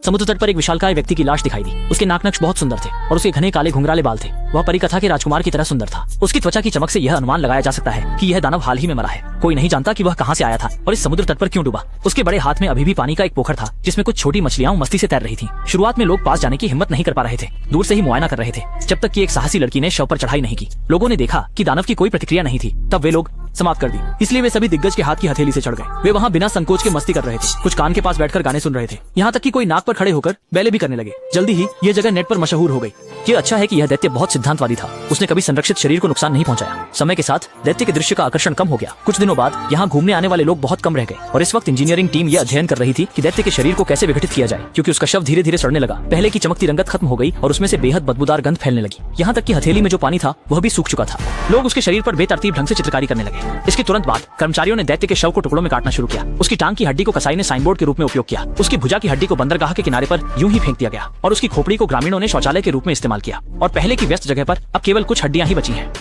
समुद्र तट पर एक विशालकाय व्यक्ति की लाश दिखाई दी। उसके नाक नक्श बहुत सुंदर थे और उसके घने काले घुंघराले बाल थे। वह परी कथा के राजकुमार की तरह सुंदर था। उसकी त्वचा की चमक से यह अनुमान लगाया जा सकता है कि यह दानव हाल ही में मरा है। कोई नहीं जानता कि वह कहां से आया था और इस समुद्र तट पर क्यों डूबा। उसके बड़े हाथ में अभी भी पानी का एक पोखर था जिसमें कुछ छोटी मछलियां मस्ती से तैर रही थीं। शुरुआत में लोग पास जाने की हिम्मत नहीं कर पा रहे थे, दूर से ही मुआयना कर रहे थे, जब तक कि एक साहसी लड़की ने शव पर चढ़ाई नहीं की। लोगों ने देखा कि दानव की कोई प्रतिक्रिया नहीं थी, तब वे लोग समाप्त कर दी। इसलिए वे सभी दिग्गज के हाथ की हथेली से चढ़ गए। वे वहाँ बिना संकोच के मस्ती कर रहे थे, कुछ कान के पास बैठकर गाने सुन रहे थे, यहाँ तक कि कोई नाक पर खड़े होकर बैले भी करने लगे। जल्दी ही यह जगह नेट पर मशहूर हो गई। ये अच्छा है कि यह दैत्य बहुत सिद्धांतवादी था। उसने कभी संरक्षित शरीर को नुकसान नहीं पहुंचाया। समय के साथ दैत्य के दृश्य का आकर्षण कम हो गया। कुछ दिनों बाद यहाँ घूमने आने वाले लोग बहुत कम रह गए और इस वक्त इंजीनियरिंग टीम यह अध्ययन कर रही थी कि दैत्य के शरीर को कैसे विघटित किया जाए, क्योंकि उसका शव धीरे धीरे सड़ने लगा। पहले की चमकती रंगत खत्म हो गई और उसमें से बेहद बदबूदार गंध फैलने लगी। यहाँ तक कि हथेली में जो पानी था वह भी सूख चुका था। लोग उसके शरीर पर बेतरतीब ढंग से चित्रकारी करने लगे। इसके तुरंत बाद कर्मचारियों ने दैत्य के शव को टुकड़ों में काटना शुरू किया। उसकी टांग की हड्डी को कसाई ने साइनबोर्ड के रूप में उपयोग किया। उसकी भुजा की हड्डी को बंदरगाह के किनारे पर यूं ही फेंक दिया गया और उसकी खोपड़ी को ग्रामीणों ने शौचालय के रूप में इस्तेमाल किया। और पहले की व्यस्त जगह पर अब केवल कुछ हड्डियां ही बची हैं।